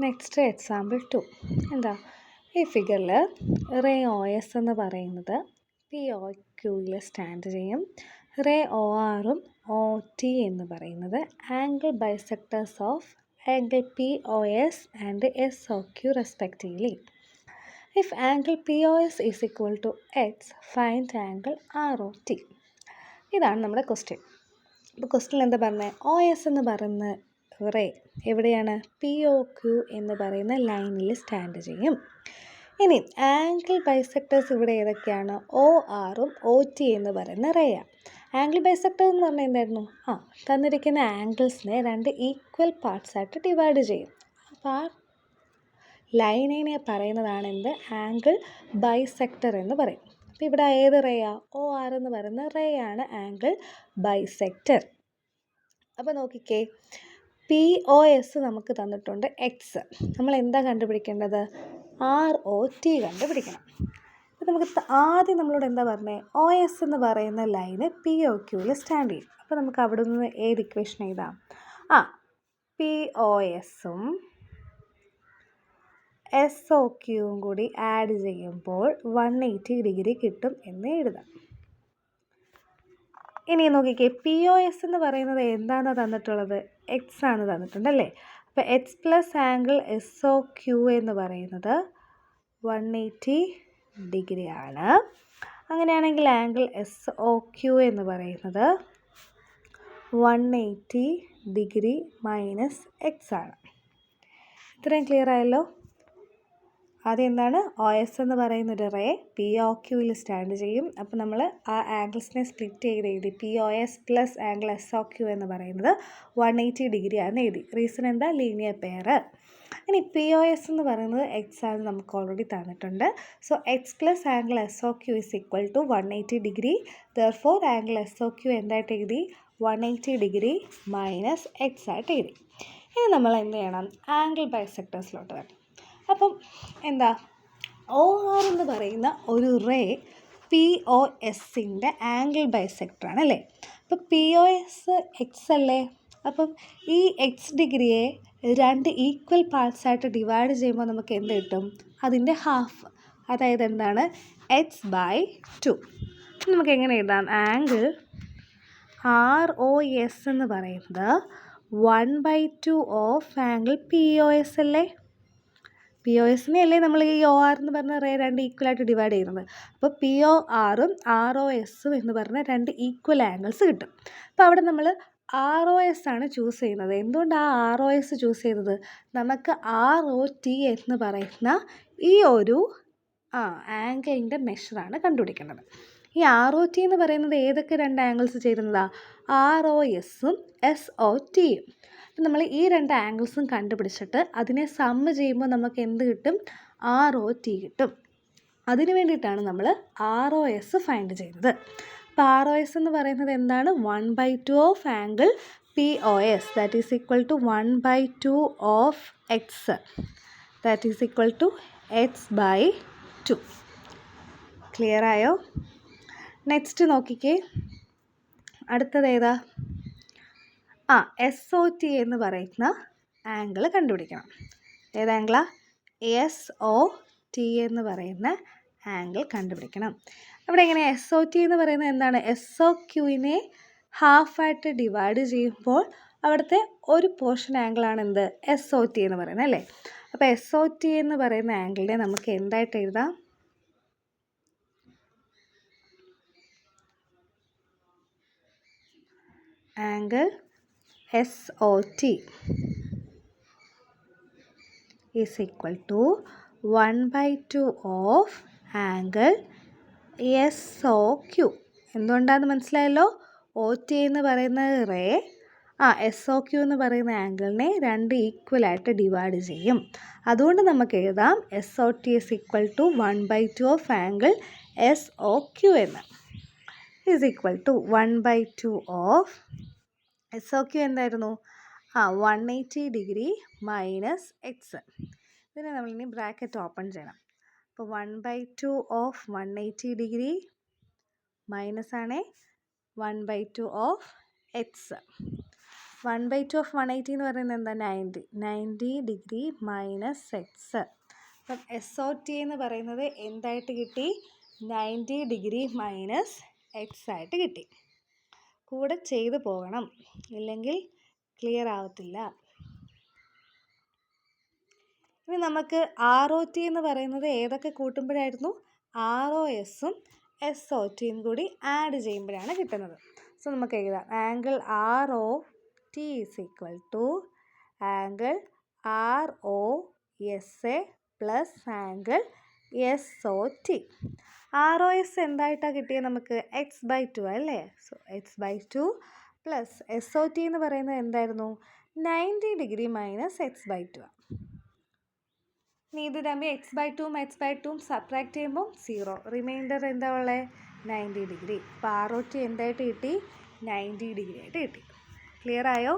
Next example 2 എന്താ ഈ ഫിഗറിൽ റേ ഒ എസ് എന്ന് പറയുന്നത് പി ഒ ക്യൂയിൽ സ്റ്റാൻഡ് ചെയ്യും. റേ ഒ ആറും ഒ ടി എന്ന് പറയുന്നത് angle bisectors of angle P O S and S O Q respectively. If angle P O S is equal to x find angle R O T. ഇതാണ് നമ്മുടെ question. അപ്പോൾ question എന്താ പറഞ്ഞത്? O S എന്ന് പറയുന്ന ray എവിടെയാണ്? P O Q എന്ന് പറയുന്ന ലൈനിൽ സ്റ്റാൻഡ് ചെയ്യും. ഇനി ആംഗിൾ ബൈസെക്ടേഴ്സ് ഇവിടെ ഏതൊക്കെയാണ്? ഒ ആറും ഒ ടി എന്ന് പറയുന്ന റേയാണ്. ആംഗിൾ ബൈസെക്ടർ എന്ന് പറഞ്ഞാൽ എന്തായിരുന്നു? തന്നിരിക്കുന്ന ആംഗിൾസിനെ രണ്ട് ഈക്വൽ പാർട്സ് ആയിട്ട് ഡിവൈഡ് ചെയ്യും. അപ്പോൾ ആ ലൈനിനെ പറയുന്നതാണ് എന്ത്? ആംഗിൾ ബൈസെക്ടർ എന്ന് പറയും. അപ്പോൾ ഇവിടെ ഏത് റേയാ? ഒ ആർ എന്ന് പറയുന്ന റേയാണ് ആംഗിൾ ബൈസെക്ടർ. അപ്പോൾ നോക്കിക്കേ, പി ഒ എസ് നമുക്ക് തന്നിട്ടുണ്ട് എക്സ്. നമ്മൾ എന്താ കണ്ടുപിടിക്കേണ്ടത്? ആർ ഒ ടി കണ്ടുപിടിക്കണം. അപ്പോൾ നമുക്ക് ആദ്യം നമ്മളോട് എന്താ പറഞ്ഞത്? ഒ എസ് എന്ന് പറയുന്ന ലൈന് പി ഒ ക്യൂവിൽ സ്റ്റാൻഡ് ചെയ്യും. അപ്പോൾ നമുക്ക് അവിടെ നിന്ന് ഏത് ഇക്വേഷൻ എഴുതാം? പി ഒ എസും എസ് ഒ ക്യൂവും കൂടി ആഡ് ചെയ്യുമ്പോൾ 180 ഡിഗ്രി കിട്ടും എന്ന് എഴുതാം. ഇനി നോക്കിക്കേ, പി ഒ എസ് എന്ന് പറയുന്നത് എന്താണ് തന്നിട്ടുള്ളത്? എക്സ് ആണ് തന്നിട്ടുണ്ടല്ലേ. അപ്പോൾ X plus angle S O Q എന്ന് പറയുന്നത് 180 ഡിഗ്രി ആണ്. അങ്ങനെയാണെങ്കിൽ ആംഗിൾ എസ് ഒ ക്യു എന്ന് പറയുന്നത് 180 ഡിഗ്രി മൈനസ് എക്സ് ആണ്. ഇത്രയും ക്ലിയർ ആയല്ലോ. ആദ്യം എന്താണ്? ഒ എസ് എന്ന് പറയുന്നൊരു റേ പി ഒ ക്യൂവിൽ സ്റ്റാൻഡ് ചെയ്യും. അപ്പോൾ നമ്മൾ ആ ആംഗിൾസിനെ സ്പ്ലിറ്റ് ചെയ്ത് എഴുതി. P O S plus angle S O Q എന്ന് പറയുന്നത് 180 ഡിഗ്രി ആണെന്ന് എഴുതി. റീസൺ എന്താ? Linear pair. ഇനി പി ഒ എസ് എന്ന് പറയുന്നത് എക്സ് ആണ് നമുക്ക് ഓൾറെഡി തന്നിട്ടുണ്ട്. So x plus angle S O Q is equal to 180 degree. Therefore angle S O Q എന്തായിട്ട് എഴുതി? 180 ഡിഗ്രി മൈനസ് എക്സ് ആയിട്ട് എഴുതി. ഇനി നമ്മൾ എന്ത് ചെയ്യണം? ആംഗിൾ ബൈസെക്ടേഴ്സിലോട്ട് വരണം. അപ്പം എന്താ? ഒ ആർ എന്ന് പറയുന്ന ഒരു റേ പി ഒ എസിൻ്റെ ആംഗിൾ ബൈസെക്ടറാണ് അല്ലേ. അപ്പോൾ പി ഒ എസ് എക്സ് അല്ലേ. അപ്പം ഈ എക്സ് ഡിഗ്രിയെ രണ്ട് ഈക്വൽ പാർട്സ് ആയിട്ട് ഡിവൈഡ് ചെയ്യുമ്പോൾ നമുക്ക് എന്ത് കിട്ടും? അതിൻ്റെ ഹാഫ്, അതായത് എന്താണ്? X by 2. നമുക്ക് എങ്ങനെ എഴുതാം? ആംഗിൾ ആർ ഒ എസ് എന്ന് പറയുന്നത് 1/2 of angle P O S അല്ലേ. പി ഒ എസിനെ അല്ലേ നമ്മൾ ഈ ഒ ആർ എന്ന് പറഞ്ഞ റേ രണ്ട് ഈക്വലായിട്ട് ഡിവൈഡ് ചെയ്യുന്നത്. അപ്പോൾ പി ഒ ആറും ആർ ഒ എസും എന്ന് പറഞ്ഞ രണ്ട് ഈക്വൽ ആംഗിൾസ് കിട്ടും. അപ്പോൾ അവിടെ നമ്മൾ ആർ ഒ എസ് ആണ് ചൂസ് ചെയ്യുന്നത്. എന്തുകൊണ്ടാണ് ആർ ഒ എസ് ചൂസ് ചെയ്തത്? നമുക്ക് ആർ ഒ ടി എന്ന് പറയുന്ന ഈ ഒരു ആംഗിളിൻ്റെ മെഷറാണ് കണ്ടുപിടിക്കേണ്ടത്. ഈ ആർ ഒ ടി എന്ന് പറയുന്നത് ഏതൊക്കെ രണ്ട് ആംഗിൾസ് ചേരുന്നതാണ്? ആർ ഒ എസും എസ് ഒ ടിയും. അപ്പം നമ്മൾ ഈ രണ്ട് ആംഗിൾസും കണ്ടുപിടിച്ചിട്ട് അതിനെ സമ്മ് ചെയ്യുമ്പോൾ നമുക്ക് എന്ത് കിട്ടും? ആർ ഒ ടി കിട്ടും. അതിന് വേണ്ടിയിട്ടാണ് നമ്മൾ ആർ ഒ എസ് ഫൈൻഡ് ചെയ്യുന്നത്. അപ്പോൾ ആർ ഒ എസ് എന്ന് പറയുന്നത് എന്താണ്? 1/2 of angle P O S that is equal to 1/2 of x that is equal to x by 2. Clear ആയോ? നെക്സ്റ്റ് നോക്കിക്കേ, അടുത്തത് ഏതാ? എസ് ഒ ടി എന്ന് പറയുന്ന ആംഗിൾ കണ്ടുപിടിക്കണം. ഏത് ആംഗിളാ? എസ് ഒ ടി എന്ന് പറയുന്ന ആംഗിൾ കണ്ടുപിടിക്കണം. അവിടെ എങ്ങനെ? എസ് ഒ ടി എന്ന് പറയുന്നത് എന്താണ്? എസ് ഒ ക്യൂവിനെ ഹാഫായിട്ട് ഡിവൈഡ് ചെയ്യുമ്പോൾ അവിടുത്തെ ഒരു പോർഷൻ ആംഗിളാണ് എന്ത്? എസ് ഒ ടി എന്ന് പറയുന്നത് അല്ലേ. അപ്പോൾ എസ് ഒ ടി എന്ന് പറയുന്ന ആംഗിളിനെ നമുക്ക് എന്തായിട്ട് എഴുതാം? Angle S O T is equal to 1/2 of angle S O Q. എന്തുകൊണ്ടാണെന്ന് മനസ്സിലായല്ലോ? ഒ ടി എന്ന് പറയുന്ന റേ എസ് ഒ ക്യു എന്ന് പറയുന്ന ആംഗിളിനെ രണ്ട് ഈക്വലായിട്ട് ഡിവൈഡ് ചെയ്യും. അതുകൊണ്ട് നമുക്ക് എഴുതാം S O T is equal to 1/2 of angle S O Q എന്ന് is equal to 1/2 of S O Q എന്തായിരുന്നു? 180 ഡിഗ്രി മൈനസ് എക്സ്. ഇതിനെ നമ്മളിനി ബ്രാക്കറ്റ് ഓപ്പൺ ചെയ്യണം. അപ്പോൾ 1/2 ഓഫ് 180 ഡിഗ്രി മൈനസ് ആണ് 1/2 ഓഫ് എക്സ്. 1/2 ഓഫ് 180 എന്ന് പറയുന്നത് എന്താ? 90 ഡിഗ്രി മൈനസ് എക്സ്. അപ്പം SOT എന്ന് പറയുന്നത് എന്തായിട്ട് കിട്ടി? 90 ഡിഗ്രി മൈനസ് എക്സ് ആയിട്ട് കിട്ടി. കൂടെ ചെയ്ത് പോകണം, ഇല്ലെങ്കിൽ ക്ലിയർ ആവത്തില്ല. ഇനി നമുക്ക് ROT എന്ന് പറയുന്നത് ഏതൊക്കെ കൂട്ടുമ്പോഴായിരുന്നു? ROSഉം SOTയും കൂടി ആഡ് ചെയ്യുമ്പോഴാണ് കിട്ടുന്നത്. സോ നമുക്ക് എഴുതാം, ആംഗിൾ ROT is equal to angle ROSA plus angle SOT. ROS എന്തായിട്ടാണ് കിട്ടിയത് നമുക്ക്? x/2 അല്ലേ? സോ x/2 പ്ലസ് SOT എന്ന് പറയുന്നത് എന്തായിരുന്നു? 90 ഡിഗ്രി മൈനസ് x/2. ഇനി ഇത് തമ്മിൽ x/2ഉം സബ്ട്രാക്ട് ചെയ്യുമ്പോൾ 0. റിമൈൻഡർ എന്താ ഉള്ളത്? 90 ഡിഗ്രി. അപ്പോൾ ROT എന്തായിട്ട് കിട്ടി? 90 ഡിഗ്രി ആയിട്ട് കിട്ടി. ക്ലിയർ ആയോ?